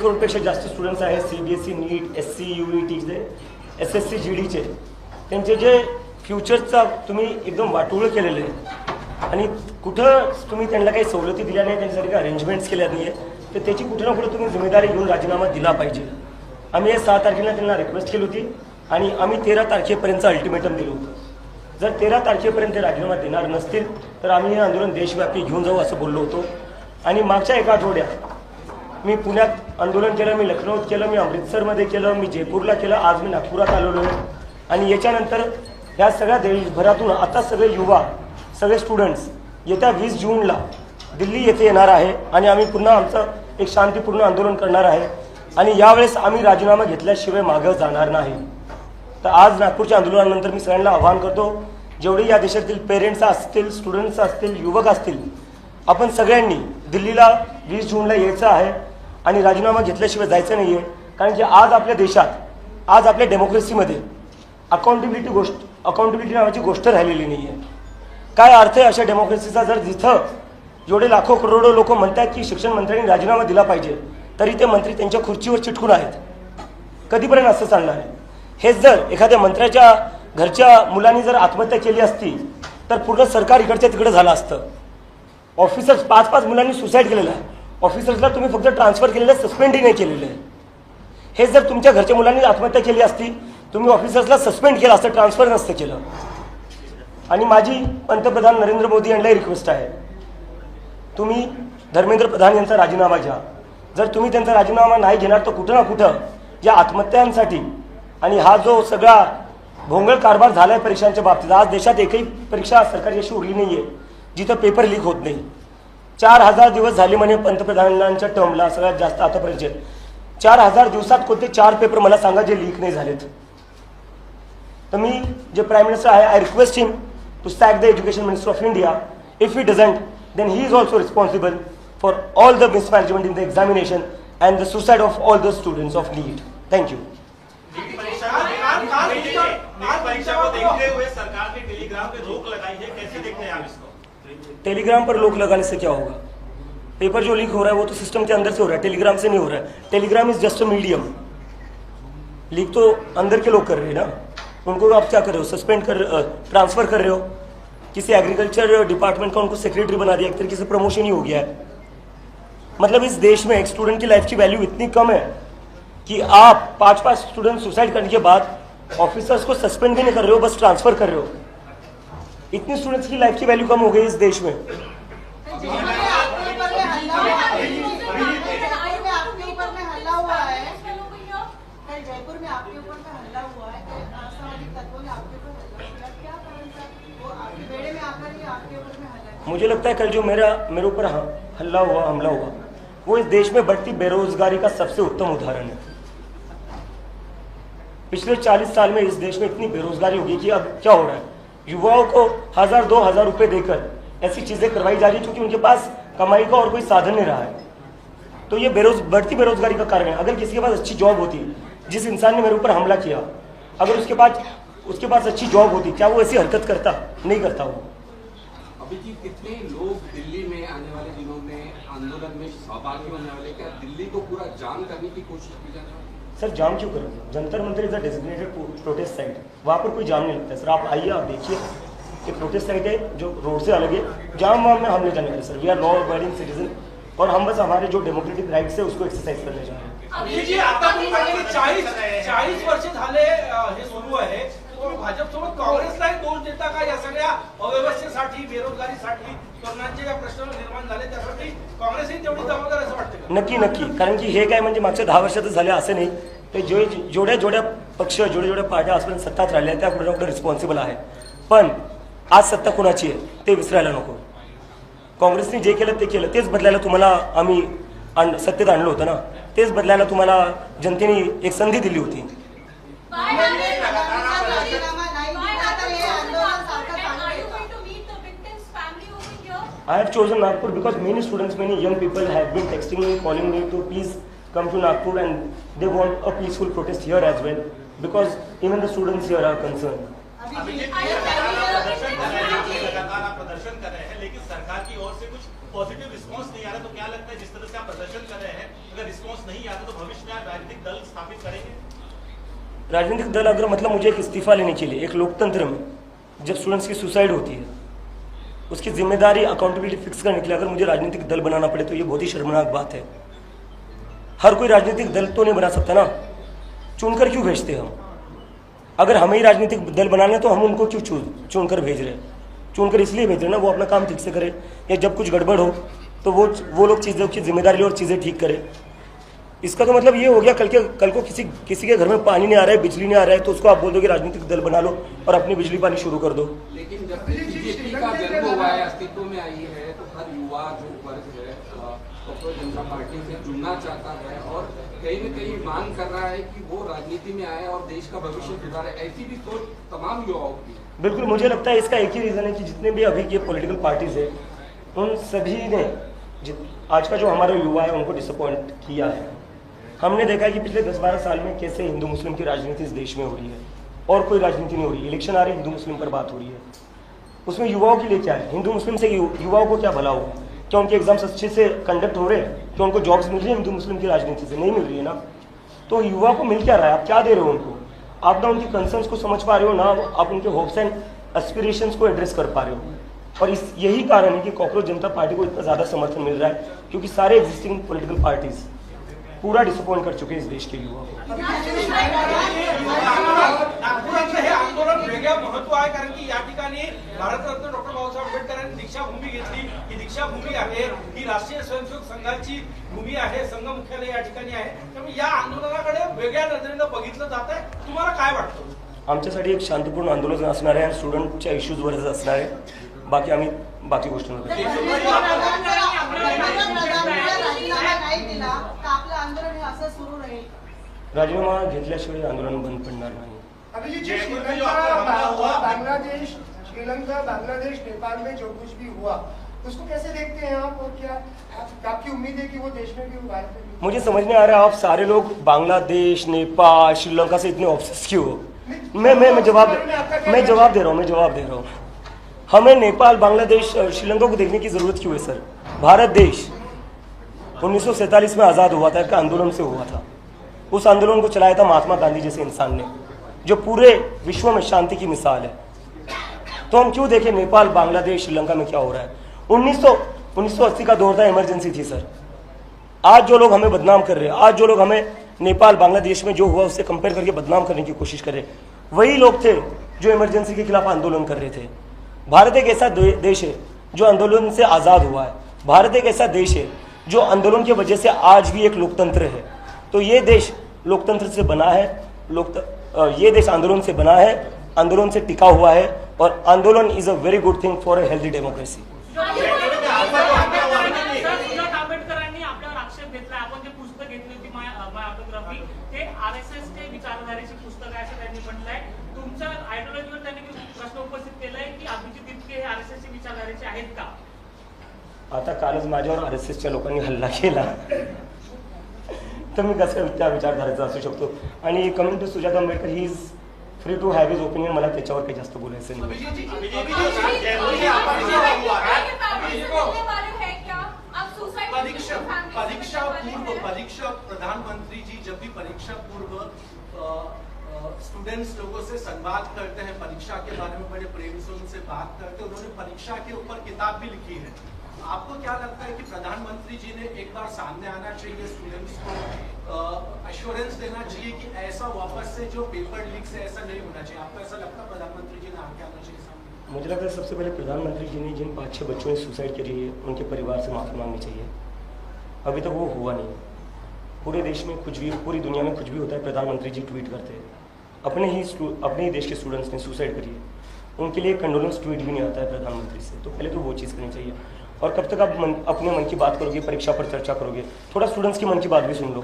करोडपेक्षा जास्त स्टुडंट्स आहेत CBSE NEET SC UETचे SSC GDचे त्यांचे जे फ्युचरचा तुम्ही एकदम वाटोळं केलेलं आहे आणि कुठं तुम्ही त्यांना काही सवलती दिल्या नाही, त्यांच्यासाठी काही अरेंजमेंट्स केल्या नाही आहे, तर त्याची कुठं ना कुठं तुम्ही जिम्मेदारी घेऊन राजीनामा दिला पाहिजे. आम्ही हे 6 तारखेला त्यांना रिक्वेस्ट केली होती आणि आम्ही 13 तारखेपर्यंत अल्टिमेटम दिलं होतं. जर 13 तारखेपर्यंत राजीनामा देणार नसतील तर आम्ही हे आंदोलन देशव्यापी घेऊन जाऊ असं बोललो होतो. आणि मागच्या एका आठवड्यात मी पुण्यात आंदोलन केलं, मी लखनौत केलं, मी अमृतसरमध्ये केलं, मी जयपूरला केलं, आज मी नागपुरात आलेलो आहे. आणि याच्यानंतर ह्या सगळ्या देशभरातून आता सगळे युवा, सगळे स्टुडंट्स येत्या 20 जूनला दिल्ली येथे येणार आहे आणि आम्ही पुन्हा आमचं एक शांतीपूर्ण आंदोलन करणार आहे. आणि यावेळेस आम्ही राजीनामा घेतल्याशिवाय मागं जाणार नाही. तर आज नागपूरच्या आंदोलनानंतर मी सगळ्यांना आवाहन करतो, जेवढे या देशातील पेरेंट्स असतील, स्टुडंट्स असतील, युवक असतील, आपण सगळ्यांनी दिल्लीला 20 जूनला यायचं आहे आणि राजीनामा घेतल्याशिवाय जायचं नाही आहे. कारण की आज आपल्या देशात, आज आपल्या डेमोक्रेसीमध्ये अकाउंटेबिलिटी नावाची गोष्ट राहिलेली नाही आहे. काय अर्थ आहे अशा डेमोक्रेसीचा जर जिथं जेवढे लाखो करोडो लोक म्हणतात की शिक्षण मंत्र्यांनी राजीनामा दिला पाहिजे, तरी ते मंत्री त्यांच्या खुर्चीवर चिटकून आहेत. कधीपर्यंत असं चालणार आहे? हेच जर एखाद्या मंत्र्याच्या घरच्या मुलांनी जर आत्महत्या केली असती तर पूर्ण सरकार इकडच्या तिकडे झालं असतं. ऑफिसर्स 5-5 मुलांनी सुसाईड केलेलं आहे. ऑफिसर्सला तुम्ही फक्त ट्रान्सफर केलेलं आहे, सस्पेंडही नाही केलेलं आहे. हेच जर तुमच्या घरच्या मुलांनी आत्महत्या केली असती, तुम्ही ऑफिसर्सला सस्पेंड केलं असतं, ट्रान्सफर नसतं केलं. आणि माझी पंतप्रधान नरेंद्र मोदी यांनाही रिक्वेस्ट आहे, तुम्ही धर्मेंद्र प्रधान यांचा राजीनामा घ्या. जर तुम्ही त्यांचा राजीनामा नाही घेणार तर कुठं ना कुठं या आत्महत्यांसाठी आणि हा जो सगळा भोंगळ कारभार झाला आहे परीक्षांच्या बाबतीत, आज देशात एकही परीक्षा सरकारी अशी उरली नाही आहे जिथं पेपर लीक होत नाही. 4000 दिवस झाले म्हणे पंतप्रधानांच्या टर्मला, सगळ्यात जास्त आतापर्यंत. 4000 दिवसात कोणते 4 पेपर मला सांगा जे लीक नाही झालेत. तर मी जे प्राईम मिनिस्टर आहे, I request him to sack the education minister of India. If he doesn't, then he is also responsible for all the mismanagement in the examination and the suicide of all the students of NEET. Thank you. परीक्षा को देखते हुए सरकार ने Telegram पे रोक लगाई है, कैसे देखते हैं आप इसको? टेलीग्राम पर रोक लगाने से क्या होगा? पेपर जो लीक हो रहा है वो तो सिस्टम के अंदर से हो रहा है, टेलीग्राम से नहीं हो रहा है. Telegram is just a medium. Leak तो अंदर के लोग कर रहे हैं ना, उनको आप क्या कर रहे हो? सस्पेंड कर, ट्रांसफर कर रहे हो. किसी एग्रीकल्चर डिपार्टमेंट का उनको सेक्रेटरी बना दिया, एक तरीके से प्रमोशन ही हो गया है. मतलब इस देश में एक स्टूडेंट की लाइफ की वैल्यू इतनी कम है कि आप 5-5 स्टूडेंट सुसाइड करने के बाद ऑफिसर्स को सस्पेंड भी नहीं कर रहे हो, बस ट्रांसफर कर रहे हो. इतनी स्टूडेंट्स की लाइफ की वैल्यू कम हो गई इस देश में. मुझे लगता है कल जो मेरे ऊपर हमला हुआ वो इस देश में बढ़ती बेरोजगारी का सबसे उत्तम उदाहरण है. पिछले 40 साल में इस देश में इतनी बेरोजगारी होगी कि अब क्या हो रहा है, युवाओं को 1000-2000 रुपए देकर ऐसी चीजें करवाई जा रही है क्योंकि उनके पास कमाई का और कोई साधन नहीं रहा है. तो ये बढ़ती बेरोजगारी का कारण है. अगर किसी के पास अच्छी जॉब होती, जिस इंसान ने मेरे ऊपर हमला किया, अगर उसके पास अच्छी जॉब होती, क्या वो ऐसी हरकत करता? नहीं करता वो. अभिजीत, कितने लोग दिल्ली में आने वाले दिनों में आंदोलन में सहभागी होने वाले? क्या दिल्ली को पूरा जाम करने की कोशिश की जाने वाली? सर जाम क्यों करेंगे? Jantar Mantar is a designated protest site, वहाँ पर कोई जाम नहीं लगता है. सर आप आइए, आप देखिए, एक प्रोटेस्ट साइट है जो रोड से अलग है. जाम वाम में हम नहीं जाने वाले sir. We are law abiding citizen और हम बस हमारे जो डेमोक्रेटिक राइट्स है उसको एक्सरसाइज करने जा रहे हैं. 40 वर्ष झाले हे सुरू आहे. तुम्ही भाजपसोबत काँग्रेसलाही दोष देता का या सगळ्या अव्यवस्थेसाठी, बेरोजगारीसाठी, तरुणांचे ज्या प्रश्न निर्माण झाले त्यासाठी काँग्रेसही तेवढी जबाबदार असं वाटतं? नक्की. कारण की हे काय म्हणजे मागच्या 10 वर्षातच झाले असं नाही. ते जेवढ्या पक्ष, जेवढ्या पार्ट्या आजपर्यंत सत्तात राहिल्या त्या कुठे ना कुठे रिस्पॉन्सिबल आहे. पण आज सत्ता कुणाची आहे ते विसरायला नको. काँग्रेसने जे केलं ते केलं, तेच बदलायला तुम्हाला आम्ही सत्तेत आणलं होतं ना. तेच बदलायला तुम्हाला जनतेने एक संधी दिली होती. I have chosen Nagpur because many students, many young people have been texting me, calling me to please come to Nagpur, and they want a peaceful protest here as well because even the students here are concerned. प्रदर्शन कर रहे हैं लेकिन सरकार की ओर से कुछ positive response नहीं आ रहा, तो क्या लगता है जिस तरह से आप प्रदर्शन कर रहे हैं अगर रिस्पांस नहीं आ जाते तो भविष्य में आप राजनीतिक दल स्थापित करेंगे? राजनीतिक दल अगर मतलब मुझे एक इस्तीफा लेने के लिए एक लोकतंत्र में जब स्टूडेंट्स की सुसाइड होती है उसकी जिम्मेदारी अकाउंटेबिलिटी फिक्स करने के लिए अगर मुझे राजनीतिक दल बनाना पड़े तो ये बहुत ही शर्मनाक बात है। हर कोई राजनीतिक दल तो नहीं बना सकता ना, चुनकर क्यों भेजते हैं हम? अगर हमें ही राजनीतिक दल बनाना है तो हम उनको क्यों चुनकर भेज रहे हैं? चुनकर इसलिए भेज रहे हैं ना वो अपना काम ठीक से करे, या जब कुछ गड़बड़ हो तो वो लोग चीज़ों की जिम्मेदारी ले और चीज़ें ठीक करें। इसका तो मतलब ये हो गया कल को किसी के घर में पानी नहीं आ रहा है, बिजली नहीं आ रहा है तो उसको आप बोल दो कि राजनीतिक दल बना लो और अपनी बिजली पानी शुरू कर दो। लेकिन जब बीजेपी का जन्म हुआ है, अस्तित्व में आई है, तो हर युवा जो वर्ग है कॉकरोच जनता पार्टी से जुड़ना चाहता है और कहीं न कहीं मांग कर रहा है कि वो राजनीति में आए और देश का भविष्य सुधारे। ऐसी भी सोच तमाम युवाओं की। बिल्कुल, मुझे लगता है इसका एक ही रीज़न है कि जितने भी अभी के पॉलिटिकल पार्टीज है उन सभी ने आज का जो हमारा युवा है उनको डिसअपॉइंट किया है। हमने देखा है कि पिछले 10-12 साल में कैसे हिंदू मुस्लिम की राजनीति इस देश में हो रही है और कोई राजनीति नहीं हो रही। इलेक्शन आ रहे हिंदू मुस्लिम पर बात हो रही है, उसमें युवाओं के लिए क्या है? हिंदू मुस्लिम से युवाओं को क्या भला होगा? क्या उनके एग्जाम्स अच्छे से कंडक्ट हो रहे हैं? क्या उनको जॉब्स मिल रही है? हिंदू मुस्लिम की राजनीति से नहीं मिल रही है ना। तो युवा को मिल क्या रहा है? आप क्या दे रहे हो उनको? आप ना उनकी कंसर्न्स को समझ पा रहे हो ना आप उनके होप्स एंड एस्पिरेशंस को एड्रेस कर पा रहे हो। और यही कारण है कि कॉकरोच जनता पार्टी को इतना ज़्यादा समर्थन मिल रहा है क्योंकि सारे एग्जिस्टिंग पॉलिटिकल पार्टीज पूरा डिसअपॉइंट कर चुके हैं इस देश के युवा को। नागपुरातलं हे आंदोलन वेगळं महत्व आहे कारण की या ठिकाणी भारतरत्न डॉक्टर बाबासाहेब आंबेडकरांनी दीक्षाभूमी घेतली। ही दीक्षाभूमी आहे, ही राष्ट्रीय स्वयंसेवक संघाची भूमी आहे, संघ मुख्यालय या ठिकाणी आहे। त्यामुळे या आंदोलनाकडे वेगळ्या नजरेनं बघितलं जात आहे। तुम्हाला काय वाटतं? आमच्यासाठी एक शांतपूर्ण आंदोलन असणार आहे आणि स्टुडंटच्या इश्यूजवरच असणार आहे। बाकी आम्ही बाकी गोष्टी राजीनामा घेतल्याशिवाय आंदोलन बंद पडणार नाही। अभिजीत, बांग्लादेश, श्रीलंका, बांग्लादेश, नेपाल में जो कुछ भी हुआ उसको कैसे देखते हैं आप और क्या आपकी उम्मीद है कि वो देश में भी हुआ? मुझे समझ नहीं आ रहा आप सारे लोग बांग्लादेश, नेपाल, श्रीलंका से इतने ऑब्सेस क्यों हो? मैं जवाब दे रहा हूँ। हमें नेपाल, बांग्लादेश, श्रीलंका को देखने की जरूरत क्यों है सर? भारत देश 1947 में आज़ाद हुआ था, एक आंदोलन से हुआ था। उस आंदोलन को चलाया था महात्मा गांधी जैसे इंसान ने जो पूरे विश्व में शांति की मिसाल है। तो हम क्यों देखें नेपाल, बांग्लादेश, श्रीलंका में क्या हो रहा है? 1980 का दौर था, इमरजेंसी थी सर। आज जो लोग हमें बदनाम कर रहे हैं, आज जो लोग हमें नेपाल, बांग्लादेश में जो हुआ उससे कंपेयर करके बदनाम करने की कोशिश कर रहे हैं, वही लोग थे जो इमरजेंसी के खिलाफ आंदोलन कर रहे थे। भारत एक ऐसा देश है जो आंदोलन से आज़ाद हुआ है। भारत एक ऐसा देश है जो आंदोलन की वजह से आज भी एक लोकतंत्र है। तो ये देश लोकतंत्र से बना है, ये देश आंदोलन से बना है, आंदोलन से टिका हुआ है और आंदोलन is a very good thing for a healthy democracy. आंबेडकरांनी आपल्यावर आक्षेप घेतला, आपण जे पुस्तक घेतली होती बायोग्राफी ते आरएसएस चे विचारधारेचे पुस्तक आहे असं त्यांनी म्हटलंय। तुमच्या आयडियोलॉजीवर त्यांनी प्रश्न उपस्थित केलाय की अभिजित इतके हे आरएसएस चे विचारधारेचे आहेत का? आता कालच माझ्यावर आरएसएसच्या लोकांनी हल्ला केला तर मी कसं त्या विचारधारेचा असू शकतो? आणि coming to Sujata Ambedkar, he is free to have his opinion. मला त्याच्यावर काही जास्त बोलायचं नाही। परीक्षा प्रधानमंत्री जी जब भी परीक्षा पूर्व स्टूडेंट्स लोगों से संवाद करते हैं, परीक्षा के बारे में बड़े प्रेम से उनसे बात करते हैं। उन्होंने परीक्षा के ऊपर किताब भी लिखी है। आपको क्या लगता है कि प्रधानमंत्री जी ने एक बार सामने आना चाहिए, स्टूडेंट्स को एश्योरेंस देना चाहिए कि ऐसा वापस से जो पेपर लीक से ऐसा नहीं होना चाहिए? आपको ऐसा लगता है प्रधानमंत्री जी ने आगे आना चाहिए सामने? मुझे लगता है सबसे पहले प्रधानमंत्री जी ने जिन 5-6 बच्चों ने सुसाइड करी है उनके परिवार से माफ़ी मांगनी चाहिए। अभी तक वो हुआ नहीं। पूरे देश में कुछ भी, पूरी दुनिया में कुछ भी होता है, प्रधानमंत्री जी ट्वीट करते हैं। अपने ही देश के स्टूडेंट्स ने सुसाइड करी है, उनके लिए कंडोलेंस ट्वीट भी नहीं आता है प्रधानमंत्री से। तो पहले तो वो चीज़ करनी चाहिए। और कब तक आप अपने मन की बात करोगे, परीक्षा पर चर्चा करोगे? थोड़ा स्टूडेंट्स की मन की बात भी सुन लो,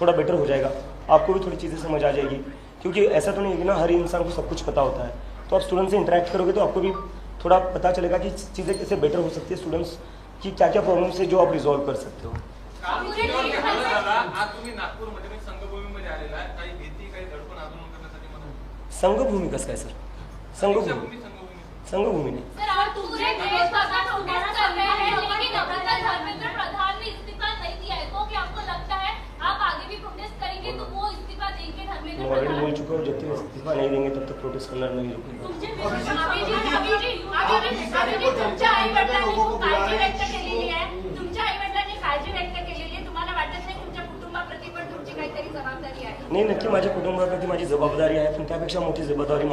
थोड़ा बेटर हो जाएगा। आपको भी थोड़ी चीज़ें समझ आ जाएगी, क्योंकि ऐसा तो नहीं है कि ना हर इंसान को सब कुछ पता होता है। तो आप स्टूडेंट्स से इंटरेक्ट करोगे तो आपको भी थोड़ा पता चलेगा कि चीज़ें कैसे बेटर हो सकती है, स्टूडेंट्स की क्या क्या प्रॉब्लम्स है जो आप रिजॉल्व कर सकते हो। आज तुम्ही नागपूरमध्ये संघभूमीमध्ये आलेला आहे, काही भीती, काही दडपण आंदोलन करण्यासाठी म्हणून? संघभूमी कसं काय सर? संघभूमी नहीं। सर, आप पूरे देश भर का प्रोटेस्ट कर रहे हैं, लेकिन धर्मेंद्र प्रधान ने इस्तीफा नहीं दिया है, तो क्या आपको लगता है आप इस्तीफा नहीं देंगे तब तक प्रोटेस्ट करना नहीं रुकेगा। तुमच्या आई-वडिलांनी खूप काळजी व्यक्त केलेली आहे. तुमच्या आई-वडिलांनी काळजी व्यक्त केलेली आहे. तुम्हाला वाटत नाही तुमच्या कुटुंबाप्रती पण तुमची काहीतरी जबाबदारी आहे? नाही, नक्की माझ्या कुटुंबाप्रती माझी जबाबदारी आहे, पण त्यापेक्षा मोठी जबाबदारी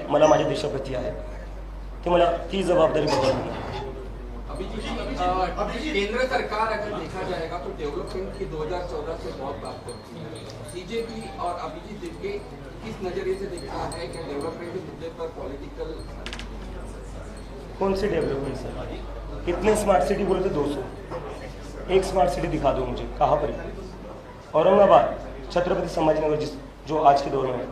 मला माझ्या देशाप्रती आहे. ते मला ती जबाबदारी बजावणार. केंद्र सरकार अगर देखा जाएगा तो डेवलपमेंट की 2014 से बहुत बात करती है। बीजेपी और अभिजीत दिव्य किस नजरिए से देखता है कि डेवलपमेंट के मुद्दे पर पॉलिटिकल कौन सी डेवलपमेंट सर? कितने स्मार्ट सिटी बोले थे? 200। एक स्मार्ट सिटी दिखा दो मुझे, कहाँ पर है? औरंगाबाद, छत्रपति संभाजीनगर, जो आज के दौर में है,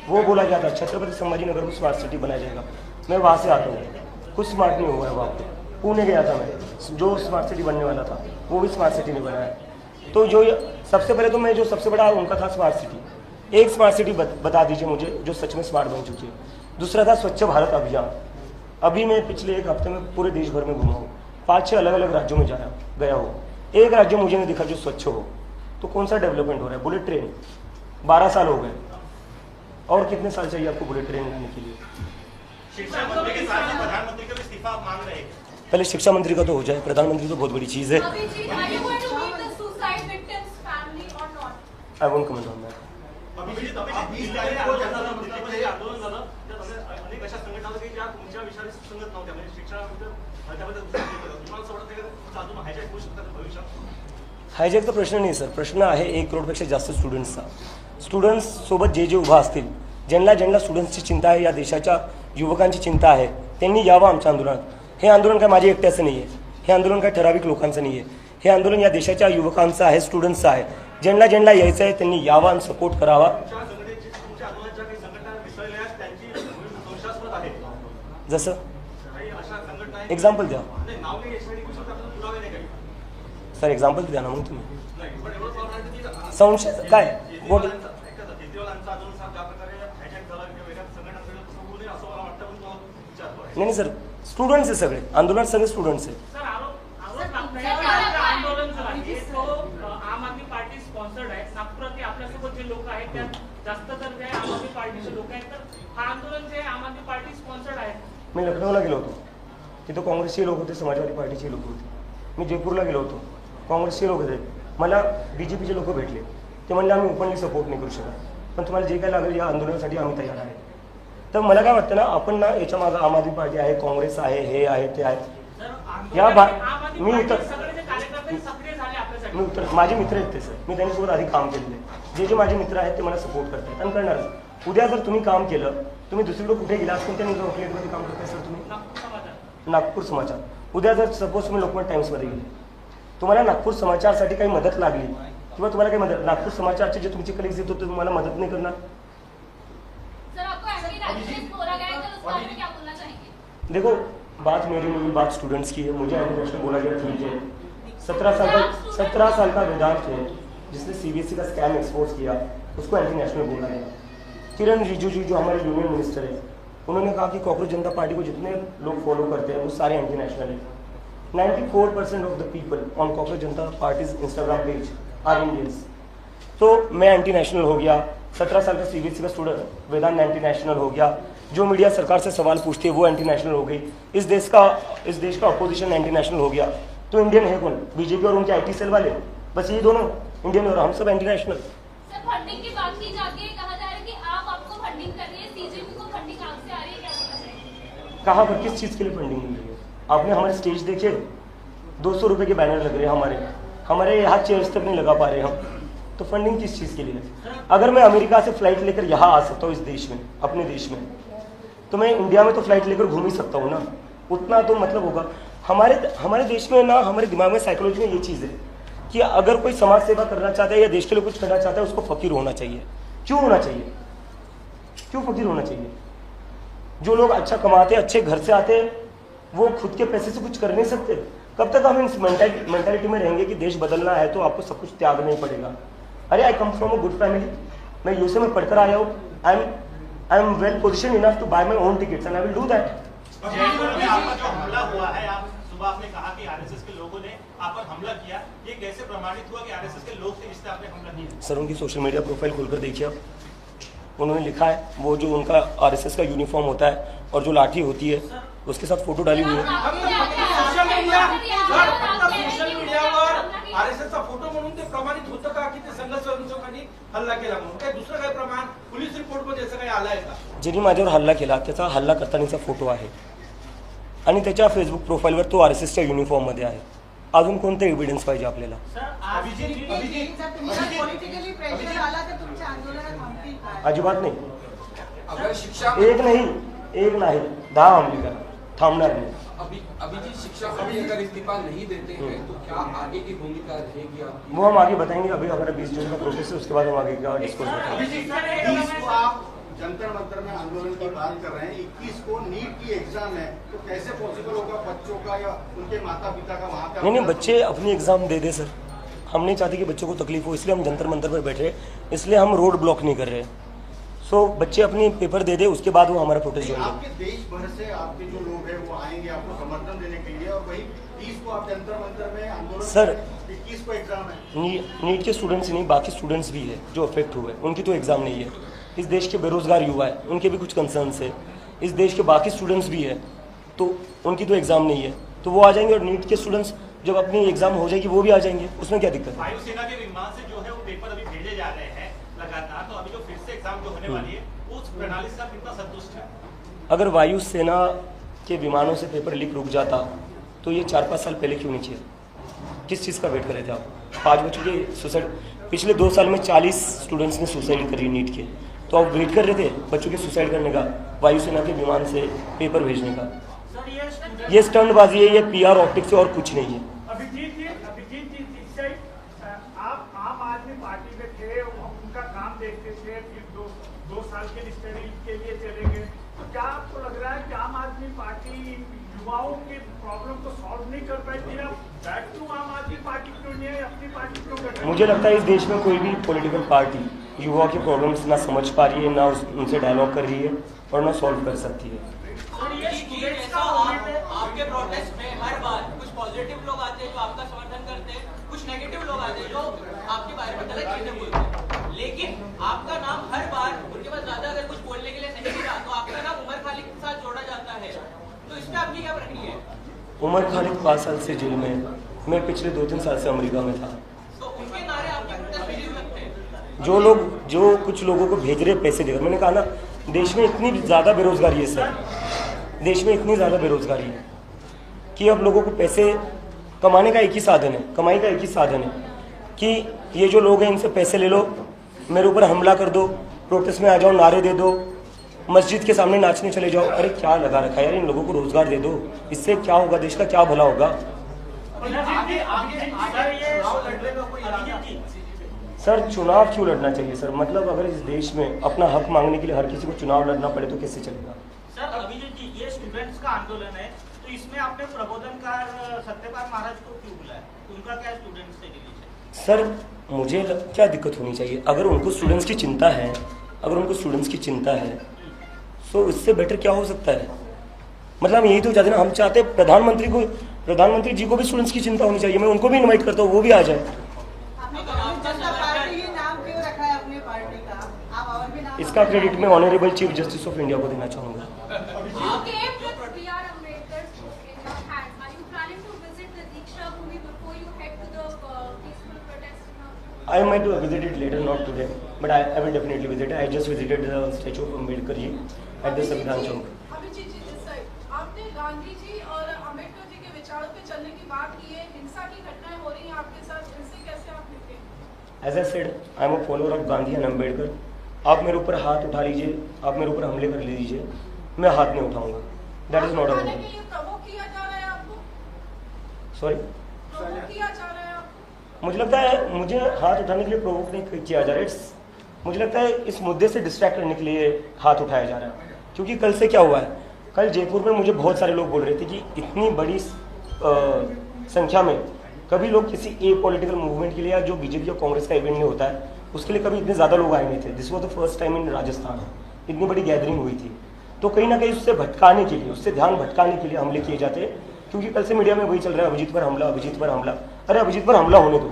वो बोला गया था छत्रपति संभाजीनगर को स्मार्ट सिटी बनाया जाएगा। मैं वहाँ से आता हूँ, कुछ स्मार्ट नहीं हुआ है वहाँ पे। पुणे गया था मैं, जो स्मार्ट सिटी बनने वाला था वो भी स्मार्ट सिटी नहीं बनाया। तो जो सबसे पहले तो मैं जो सबसे बड़ा उनका था स्मार्ट सिटी, एक स्मार्ट सिटी बता दीजिए मुझे जो सच में स्मार्ट बन चुकी है। दूसरा था स्वच्छ भारत अभियान। अभी मैं पिछले एक हफ्ते में पूरे देश भर में घूमा हूँ, 5-6 अलग अलग राज्यों में गया हूँ, एक राज्य मुझे नहीं दिखा जो स्वच्छ हो। तो कौन सा डेवलपमेंट हो रहा है? बुलेट ट्रेन 12 साल हो गए, और कितने साल चाहिए आपको बुलेट ट्रेन लाने के लिए? शिक्षा मंत्री के साथ प्रधानमंत्री का इस्तीफा आप मांग रहे हैं? पहले शिक्षा मंत्री का तो हो जाए, प्रधानमंत्री तो बहुत बड़ी चीज़ है। I won't comment on that. Abhijit, 20 तारीख को ज्यांना मतलब हे आंदोलन झालं त्यामध्ये अनेक अशा संघटना होत्या की ज्या तुमच्या विषयाशी सुसंगत नव्हत्या, म्हणजे शिक्षणाबद्दल त्याबद्दल तुम्हाला असं वाटतं की अजून हायजॅक होऊ शकतात भविष्यात? हायजॅकचा प्रश्न नाही सर, प्रश्न आहे 1 करोडपेक्षा जास्त स्टुडंट्सचा. स्टुडंट्स सोबत जे उभा असतील, ज्यांना स्टुडंट्सची चिंता आहे, या देशाच्या युवकांची चिंता आहे, त्यांनी यावं आमच्या आंदोलनात. हे आंदोलन काय माझे एकट्याचं नाही आहे, हे आंदोलन काय ठराविक लोकांचं नाही आहे, हे आंदोलन या देशाच्या युवकांचं आहे, स्टुडंट्सचं आहे. ज्यांना यायचं आहे त्यांनी यावं आणि सपोर्ट करावा. तुमच्या आंदोलनाच्या काही संघटना मिसळल्या आहेत, त्यांची संशयास्पद आहे. जसं काही अशा संघटना आहेत, एक्झाम्पल द्या नाही नाव नाही यासाठी करू शकता, आपल्याला पुरावे नाही काही. सर, एक्झाम्पल द्या ना मग तुम्ही. नाही, पण एवढंच सांगणार की संशय काय बोल केजरीवालांचं आंदोलन ज्या प्रकारे हायजॅक झालं किंवा वेगळ्या संघटनांकडे तसं होऊ नये असं मला वाटतं, पण तुम्हाला विचारतो आहे. नाही सर, स्टुडंट्स आहे सगळे, आंदोलन सगळे स्टुडंट्स आहे. सर, आरोप लागतोय आंदोलन जो आहे तो आम आदमी पार्टी स्पॉन्सर्ड आहे. नागपुरात आपल्यासोबत जे लोक आहेत त्यात जास्त तर जे आम आदमी पार्टीचे लोक आहेत, तर हा आंदोलन जे आम आदमी पार्टी स्पॉन्सर्ड आहे. मी लखनौला गेलो होतो, तिथं काँग्रेसचे लोक होते, समाजवादी पार्टीचे लोक होते. मी जयपूरला गेलो होतो, काँग्रेसचे लोक होते. मला BJPचे लोक भेटले, ते म्हणले आम्ही ओपनली सपोर्ट नाही करू शकत, पण तुम्हाला जे काय लागेल या आंदोलनासाठी आम्ही तयार आहे. तर मला काय वाटतं ना, आपण ना याच्या मागं आम आदमी पार्टी आहे, काँग्रेस आहे, हे आहे, ते आहे. मी उत्तर माझे मित्र आहेत ते सर, मी त्यांच्यासोबत आधी काम केलेलं आहे. जे माझे मित्र आहेत ते मला सपोर्ट करतात आणि करणारच. उद्या जर तुम्ही काम केलं, तुम्ही दुसरीकडे कुठे गेला, कोणत्या न्यूज आउटलेटमध्ये काम करताय सर तुम्ही? नागपूर समाचार. उद्या जर सपोज तुम्ही लोकमत टाइम्समध्ये गेले, तुम्हाला नागपूर समाचारसाठी काही मदत लागली किंवा तुम्हाला काही मदत, नागपूर समाचारचे जे तुमचे कलिग्स येत होते तुम्हाला मदत नहीं करना। देखो बात मेरी नहीं, बात स्टूडेंट्स की है। मुझे एजुकेशन बोला गया ठीक है, 17 साल का वेदांत है जिसने सीबीएसई का स्कैम एक्सपोज किया, उसको एंटी नेशनल बोला गया। किरण रिजिजू जो हमारे यूनियन मिनिस्टर है, उन्होंने कहा कि कॉकरोच जनता पार्टी को जितने लोग फॉलो करते हैं वो सारे एंटी नेशनल है। 94% of the people on cockroach Janta party's Instagram page are Indians. तो मैं एंटी नेशनल हो गया, 17 साल का सीबीएसई का स्टूडेंट वेदांत एंटी नेशनल हो गया, जो मीडिया सरकार से सवाल पूछती है वो एंटी नेशनल हो गई, इस देश का अपोजिशन एंटी नेशनल हो गया। तो इंडियन है कौन? बीजेपी और उनके आईटी सेल वाले, बस ये दोनों इंडियन और हम सब एंटी नेशनल। फंडिंग की बात की जाती है, कहा जा रहा है कि आपको फंडिंग कर रही है, सीजेपी को फंडिंग आपसे आ रही है, क्या बताएं? कहाँ पर किस चीज़ के लिए फंडिंग मिल रही है? आपने हमारे स्टेज देखे, 200 रुपये के बैनर लग रहे हैं, हमारे यहाँ चेयर्स तक नहीं लगा पा रहे हम। तो फंडिंग किस चीज़ के लिए? अगर मैं अमेरिका से फ्लाइट लेकर यहाँ आ सकता हूँ इस देश में, अपने देश में, तो मैं इंडिया में तो फ्लाइट लेकर घूम ही सकता हूँ ना, उतना तो मतलब होगा। हमारे देश में ना, हमारे दिमाग में साइकोलॉजी में ये चीज़ है कि अगर कोई समाज सेवा करना चाहता है या देश के लिए कुछ करना चाहता है, उसको फकीर होना चाहिए। क्यों होना चाहिए? क्यों फकीर होना चाहिए? जो लोग अच्छा कमाते, अच्छे घर से आते, वो खुद के पैसे से कुछ कर नहीं सकते। कब तक हम इस मेंटालिटी में रहेंगे कि देश बदलना है तो आपको सब कुछ त्यागना ही पड़ेगा? अरे I come from a good family, मैं यूएसए में पढ़कर आया हूँ, I am well position enough to buy my own tickets and I will do that. Jaipur में आपका जो हमला हुआ है, आप सुबह आपने कहा कि आरएसएस के लोगों ने आप पर हमला किया, ये कैसे प्रमाणित हुआ कि आरएसएस के लोग थे जिससे आपने हमला किया? सर उनकी सोशल मीडिया प्रोफाइल खोलकर देखिए आप, उन्होंने लिखा है, वो जो उनका आरएसएस का यूनिफॉर्म होता है और जो लाठी होती है उसके साथ फोटो डाली हुई है। सोशल मीडियावर आरएसएसचा फोटो म्हणून ते प्रमाणित होतं का की ते संघ स्वयंसेवकांनी हल्ला केला म्हणून? काय दुसरं काही प्रमाण पोलीस रिपोर्टमध्ये असं काही आलंय का? ज्यांनी माझ्यावर हल्ला केला त्याचा हल्ला करतानाचा फोटो आहे आणि त्याच्या फेसबुक प्रोफाईलवर तो आरएसएसच्या युनिफॉर्ममध्ये आहे। अजून कोणते एव्हिडन्स पाहिजे आपल्याला? अजिबात नाही। अगर शिक्षा एक नहीं 10 हमले का थामणार नहीं। अभिजीत शिक्षा मंत्री अगर इस्तीफा नहीं देते हैं तो क्या आगे की भूमिका रहेगी आपकी? वो हम आगे बताएंगे। अभी हमारा 20 जून का प्रोसेस है, उसके बाद हम आगे का डिस्कस करेंगे। 20 को आप जंतर मंतर में आंदोलन की बात कर रहे हैं, 21 को नीट की एग्जाम है, तो कैसे पॉसिबल होगा बच्चों का या उनके माता पिता का वहाँ पे? नहीं, बच्चे अपनी एग्जाम दे दे सर। हम नहीं चाहते कि बच्चों को तकलीफ हो, इसलिए हम जंतर मंतर पर बैठे, इसलिए हम रोड ब्लॉक नहीं कर रहे। सो बच्चे अपनी पेपर दे दे, उसके बाद वो हमारा प्रोटेस्ट करेंगे। आपके देश भर से आपके जो लोग हैं वो आएंगे आपको समर्थन देने के लिए, और वही 30 को आप जंतर मंतर में आंदोलन सर, 21 को एग्जाम है। नीट के स्टूडेंट्स ही नहीं, बाकी स्टूडेंट्स भी है जो अफेक्ट हुए, उनकी तो एग्ज़ाम नहीं है। इस देश के बेरोजगार युवा है, उनके भी कुछ कंसर्न्स है। इस देश के बाकी स्टूडेंट्स भी है, तो उनकी तो एग्ज़ाम नहीं है, तो वो आ जाएंगे। और नीट के स्टूडेंट्स जब अपनी एग्ज़ाम हो जाएगी वो भी आ जाएंगे, उसमें क्या दिक्कत है? वायुसेना के विमान से जो है वो पेपर अभी भेजे जा रहे हैं लगातार, तो अभी जो फिर से एग्जाम जो होने वाली है उस प्रणाली से आप कितना संतुष्ट है? अगर वायुसेना के विमानों से पेपर लीक रुक जाता तो ये 4-5 साल पहले क्यों नहीं किया? किस चीज़ का वेट कर रहे थे आप? 5 बच्चों के सुसाइड, पिछले 2 साल में 40 स्टूडेंट्स ने सुसाइड करी नीट के, तो आप वेट कर रहे थे बच्चों के सुसाइड करने का, वायुसेना के विमान से पेपर भेजने का? ये स्टंटबाजी है, ये PR ऑप्टिक्स है और कुछ नहीं है। अभिजीत जी आप आम आदमी पार्टी में थे, उनका काम देखते थे, फिर दो साल के स्टडी के लिए चले गए, तो क्या आपको लग रहा है कि आम आदमी पार्टी युवाओं के प्रॉब्लम को सॉल्व नहीं कर पाएगी? आप बैक टू आम आदमी पार्टी क्यों नहीं है, अपनी पार्टी क्यों कर रहे हैं? मुझे लगता है इस देश में कोई भी पॉलिटिकल पार्टी युवा के प्रॉब्लम्स ना समझ पा रही है, ना उनसे डायलॉग कर रही है और ना सॉल्व कर सकती है। आपके प्रोटेस्ट में हर बार कुछ पॉजिटिव लोग आते हैं जो आपका समर्थन करते हैं, कुछ नेगेटिव लोग आते हैं जो आपके बारे में गलत चीजें बोलते हैं, लेकिन आपका नाम हर बार उनके पास ज्यादा अगर कुछ बोलने के लिए नहीं मिला तो आपका नाम उमर खालिद के साथ जोड़ा जाता है, तो इस पर आपकी क्या प्रक्रिया है? उमर खालिद 5 साल से जेल में, मैं पिछले 2-3 साल से अमेरिका में था। तो उनके नारे आपके प्रोटेस्ट में यूज लगते हैं? जो कुछ लोगों को भेज रहे पैसे देकर, मैंने कहा ना, देश में इतनी ज़्यादा बेरोजगारी है सर, देश में इतनी ज़्यादा बेरोजगारी है कि अब लोगों को पैसे कमाने का एक ही साधन है, कमाई का एक ही साधन है कि ये जो लोग हैं इनसे पैसे ले लो, मेरे ऊपर हमला कर दो, प्रोटेस्ट में आ जाओ, नारे दे दो, मस्जिद के सामने नाचने चले जाओ। अरे क्या लगा रखा है यार, इन लोगों को रोजगार दे दो, इससे क्या होगा, देश का क्या भला होगा? सर चुनाव क्यों लड़ना चाहिए सर? मतलब अगर इस देश में अपना हक मांगने के लिए हर किसी को चुनाव लड़ना पड़े तो कैसे चलेगा? सर अभिजीत जी, ये स्टूडेंट्स का आंदोलन है, तो इसमें आपने प्रबोधनकार सत्यपाल महाराज को क्यों बुलाया? उनका क्या स्टूडेंट्स से रिलेशन? सर मुझे क्या दिक्कत होनी चाहिए? अगर उनको स्टूडेंट्स की चिंता है, तो इससे बेटर क्या हो सकता है? मतलब हम यही तो चाहते हैं ना, हम चाहते हैं प्रधानमंत्री जी को भी स्टूडेंट्स की चिंता होनी चाहिए। मैं उनको भी इनवाइट करता हूँ, वो भी आ जाए। इसका क्रेडिट मैं honourable chief justice of India को देना चाहूँगा। I might visit it later, not today, but I will definitely visit it. I just visited the statue of Ambedkar ji at the Samvidhan Chowk. Abhijit जी, आपने गांधी जी और अम्बेडकर जी के विचारों पे चलने की बात की है, हिंसा की घटनाएं हो रही हैं आपके साथ, इनसे कैसे आप निपटे? As I said, I am a follower of Gandhi and Ambedkar. आप मेरे ऊपर हाथ उठा लीजिए, आप मेरे ऊपर हमले कर लीजिए, मैं हाथ नहीं उठाऊंगा। That is not a problem. Provogue किया जा रहा है आपको? Sorry? प्रवोक किया जा रहा है आपको? मुझे लगता है मुझे हाथ उठाने के लिए प्रोवोक नहीं किया जा रहा है। मुझे लगता है इस मुद्दे से डिस्ट्रैक्ट करने के लिए हाथ उठाया जा रहा है। क्योंकि कल से क्या हुआ है, कल जयपुर में मुझे बहुत सारे लोग बोल रहे थे कि इतनी बड़ी संख्या में कभी लोग किसी ए पॉलिटिकल मूवमेंट के लिए या जो बीजेपी और कांग्रेस का इवेंट नहीं होता है उसके लिए कभी इतने ज़्यादा लोग आए नहीं थे। This was the first time in Rajasthan, इतनी बड़ी गैदरिंग हुई थी। तो कहीं ना कहीं उससे भटकाने के लिए, उससे ध्यान भटकाने के लिए हमले किए जाते हैं। क्योंकि कल से मीडिया में वही चल रहा है, अभिजीत पर हमला, अभिजीत पर हमला। अरे अभिजीत पर हमला होने दो,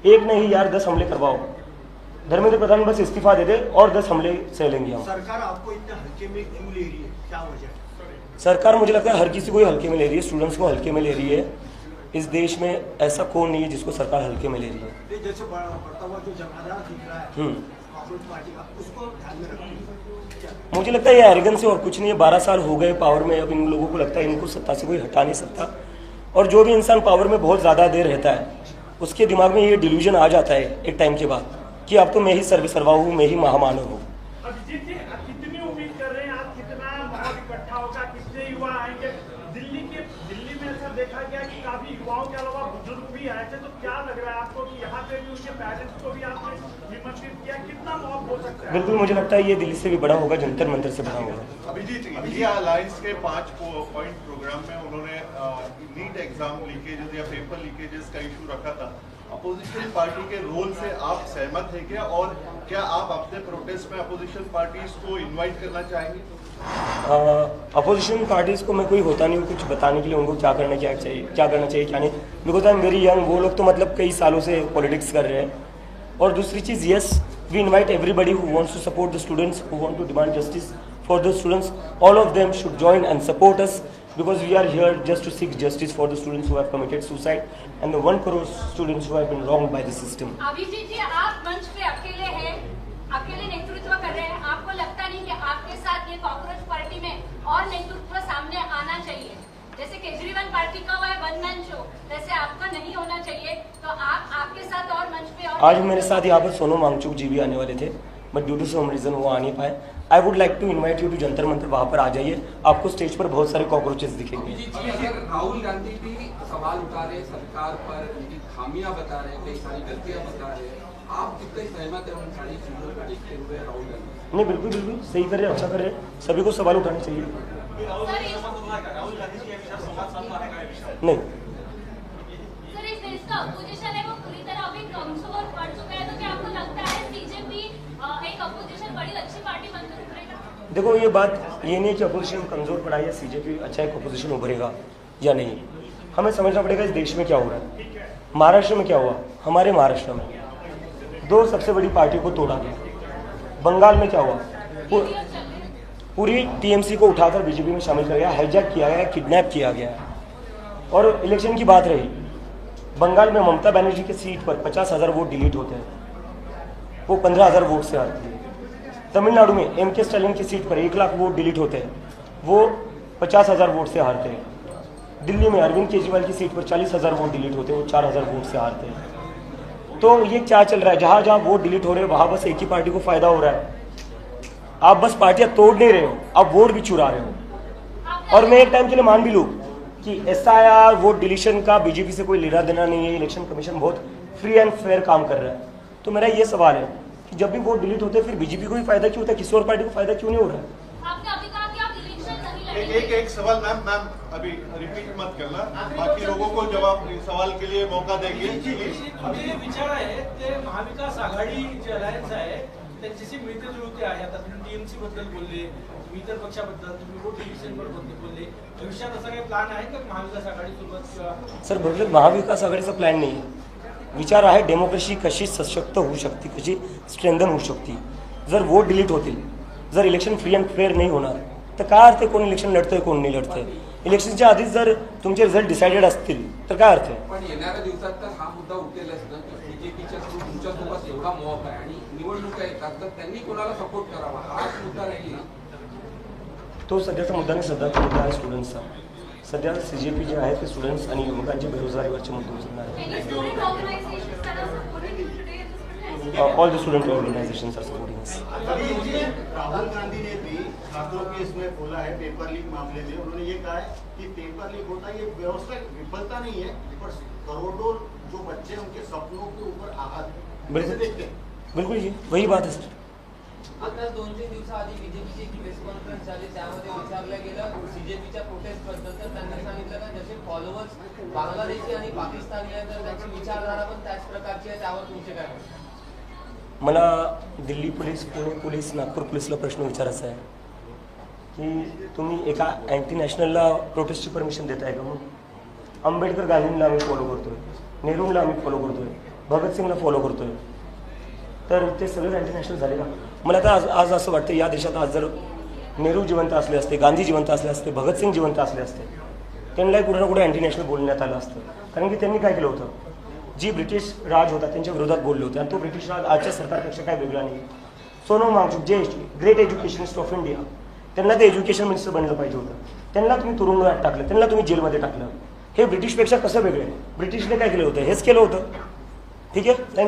एक नहीं यार 10 हमले करवाओ, धर्मेंद्र प्रधान बस इस्तीफा दे दे और 10 हमले सह हम। सरकार आपको इतना हल्के में क्यों ले रही है, क्या वजह है? सरकार मुझे लगता है हर किसी को ही हल्के में ले रही है, स्टूडेंट्स को हल्के में ले रही है। इस देश में ऐसा कौन नहीं है जिसको सरकार हल्के में ले रही है। जैसे बढ़ता हुआ जो जमाना दिख रहा है कांग्रेस पार्टी का, उसको ध्यान में रखिए। मुझे लगता है ये एरोगेंस से और कुछ नहीं है। 12 साल हो गए पावर में, अब इन लोगों को लगता है इनको सत्ता से कोई हटा नहीं सकता। और जो भी इंसान पावर में बहुत ज़्यादा देर रहता है उसके दिमाग में ये डिल्यूजन आ जाता है एक टाइम के बाद कि अब तो मैं ही सर्वसर्वा हूँ, मैं ही महामानव हूँ। अभिजीत जी, कितनी उम्मीद कर रहे हैं आप, कितना माहौल इकट्ठा होगा, कितने युवा आएंगे? दिल्ली में ऐसा देखा गया कि काफी युवाओं के अलावा बुजुर्ग भी आए थे, तो क्या लग रहा है आपको कि यहाँ पे भी उनके पेरेंट्स को भी आपने निमंत्रित किया? कितना मौका हो सकता है? बिल्कुल, मुझे लगता है ये दिल्ली से भी बड़ा होगा, जंतर मंतर से बड़ा होगा। अभिजीत, इंडिया अलायंस के 5 पॉइंट प्रोग्राम में उन्होंने नीट एग्जाम लीकेजेस या पेपर लीकेजेस का इशू रखा था। अपोजिशन पार्टी के रोल से आप सहमत हैं क्या, और क्या आप अपने प्रोटेस्ट में अपोजिशन पार्टीज को इनवाइट करना चाहेंगे? अपोजिशन पार्टीज को मैं कोई होता नहीं हूँ कुछ बताने के लिए उनको क्या करना चाहिए क्या नहीं। Because I am very young. वो लोग तो मतलब कई सालों से पॉलिटिक्स कर रहे हैं। और दूसरी चीज़, yes we invite everybody who wants to support the students, who want to demand justice for the students. All of them should join and support us because we are here just to seek justice for the students who have committed suicide and the 1 crore students who have been wronged by the system. Abhijit ji, आप मंच पे अकेले हैं, अकेले नेतृत्व कर रहे हैं। आपको लगता नहीं कि आपके साथ ये कॉकरोच पार्टी में और नेतृत्व सामने आना चाहिए? जैसे केजरीवाल पार्टी का हुआ है वन मैन शो, वैसे आपका नहीं होना चाहिए। तो आपके साथ और मंच पे और आज मेरे साथ यहाँ पर सोनम वांगचुक जी भी आने वाले थे, but due to some reason वो आ नहीं पाए। I would like to invite you to Jantar Mantar, वहाँ पर आ जाइए, आपको स्टेज पर बहुत सारे कॉकरोचेस दिखेंगे। अगर राहुल गांधी भी सवाल उठा रहे सरकार पर, उनकी खामियां बता रहे, कई सारी गलतियां बता रहे, आप कितने सहमत हैं उन सारी चीजों को देखते हुए राहुल गांधी? नहीं, बिल्कुल बिल्कुल सही कर रहे, अच्छा कर रहे, सभी को सवाल उठाने चाहिए। नहीं सर, इस देश का अपोजिशन है वो पूरी तरह अभी कमजोर पड़ चुका है, तो क्या आपको लगता है बीजेपी एक अपोजिशन बड़ी अच्छी पार्टी बनकर उभरेगा? देखो, ये बात ये नहीं है कि अपोजिशन कमजोर पड़ा है या सीजेपी अच्छा एक अपोजिशन उभरेगा या नहीं। हमें समझना पड़ेगा इस देश में क्या हो रहा है। महाराष्ट्र में क्या हुआ, हमारे महाराष्ट्र में 2 सबसे बड़ी पार्टियों को तोड़ा गया। बंगाल में क्या हुआ, पूरी टीएमसी को उठाकर बीजेपी में शामिल कर गया, हाईजैक किया गया, किडनैप किया गया। और इलेक्शन की बात रही, बंगाल में ममता बनर्जी की सीट पर 50,000 वोट डिलीट होते हैं, वो 15,000 वोट से आती है। तमिलनाडु में एम के स्टालिन की सीट पर 1 लाख वोट डिलीट होते हैं, वो 50,000 वोट से हारते हैं। दिल्ली में अरविंद केजरीवाल की सीट पर 40,000 वोट डिलीट होते हैं, वो 4,000 वोट से हारते हैं। तो ये क्या चल रहा है, जहाँ जहाँ वोट डिलीट हो रहे हैं वहाँ बस एक ही पार्टी को फायदा हो रहा है। आप बस पार्टियां तोड़ नहीं रहे हो, आप वोट भी चुरा रहे हो। और मैं एक टाइम के लिए मान भी लूँ कि SIR वोट डिलीशन का बीजेपी से कोई लेना देना नहीं है, इलेक्शन कमीशन बहुत फ्री एंड फेयर काम कर रहा है। तो मेरा ये सवाल है कि जब भी वोट डिलीट होते हैं फिर बीजेपी को ही फायदा क्यों होता है, किसी और पार्टी को फायदा क्यों नहीं हो रहा है? आपने अभी कहा कि आप इलेक्शन नहीं लड़ेंगे। एक सवाल मैम अभी रिपीट मत करना, बाकी लोगों को जवाब सवाल के लिए मौका देंगे। अभी विचार आहे ते महाविकास आघाडी जे अलायन्स आहे त्यांच्याशी मिळते जुळते आहे। आता तुम्ही टीएमसी बद्दल बोलले, इतर पक्षाबद्दल तुम्ही वोट डिव्हिजन बद्दल बोलले, भविष्यात असा काही प्लॅन आहे का महाविकास आघाडी सोबत? सर, बरोबर महाविकास आघाडीचा प्लॅन नाही आहे। विचार आहे डेमोक्रेसी कशी सशक्त होऊ शकते, कशी स्ट्रेंथन होऊ शकते। जर वोट डिलीट होतील, जर इलेक्शन फ्री अँड फेअर नाही होणार तर काय अर्थ आहे कोण इलेक्शन लढतंय कोण नाही लढतंय? इलेक्शनच्या आधीच जर तुमचे रिझल्ट डिसाइडेड असतील तर काय अर्थ आहे? पण येणाऱ्या दिवसात तर हा मुद्दा उठेलच ना की बीजेपीच्या तुमच्यासोबत एवढा मॉब आहे आणि निवडणुका येतात तर त्यांनी कोणाला सपोर्ट करावा, हाच मुद्दा राहील ना? तो सध्याचा मुद्दा नाही, सध्याचा मुद्दा आहे स्टुडंट्सचा। सध्या CJP जे आहे ते स्टुडंट्स आणि युवकांच्या बेरोजगारीवरचे मुद्दे उचलणार आहे। All the student organisations are supporting us. Rahul Gandhi ने भी छात्रों के इसमें बोला है पेपर लीक मामले में, उन्होंने ये कहा है कि पेपर लीक होता है ये व्यवस्था विफलता नहीं है, पर करोड़ों जो बच्चे उनके सपनों के ऊपर आघात है। देखते हैं बिल्कुल ये वही बात है सर। आता 2-3 दिवसाआधी बीजेपीची एक प्रेस कॉन्फरन्स झाली, त्यामध्ये विचारलं गेलं सीजेपीच्या प्रोटेस्ट बद्दल, तर त्यांनी सांगितलं का जसे फॉलोअर्स बांगलादेशी आणि पाकिस्तानी आहेत तर त्यांची विचारधारा पण त्याच प्रकारची आहे, त्यावर तुमचे काय म्हणणं? मला दिल्ली पोलीस, पुणे पोलीस, नागपूर पोलीसला प्रश्न विचारायचा आहे की तुम्ही एका अँटी नॅशनलला प्रोटेस्टची परमिशन देताय का? मग आंबेडकर गांधींना आम्ही फॉलो करतोय, नेहरूंना आम्ही फॉलो करतोय, भगतसिंगला फॉलो करतोय, तर ते सगळं इंटरनॅशनल झाले का? मला तर आज असं वाटतं या देशात आज जर नेहरू जिवंत असले असते, गांधी जिवंत असले असते, भगतसिंग जिवंत असले असते, त्यांनाही कुठे ना कुठे अँटीनॅशनल बोलण्यात आलं असतं. कारण की त्यांनी काय केलं होतं, जी ब्रिटिश राज होता त्यांच्या विरोधात बोलले होते आणि तो ब्रिटिश राज आजच्या सरकारपेक्षा काय वेगळा नाही. सोनम वांगचुक जे ग्रेट एज्युकेशनिस्ट ऑफ इंडिया, त्यांना ते एज्युकेशन मिनिस्टर बनलं पाहिजे होतं, त्यांना तुम्ही तुरुंगात टाकलं, त्यांना तुम्ही जेलमध्ये टाकलं. हे ब्रिटिशपेक्षा कसं वेगळं आहे? ब्रिटिशने काय केलं होतं, हेच केलं होतं. ठीक आहे, थँक्यू.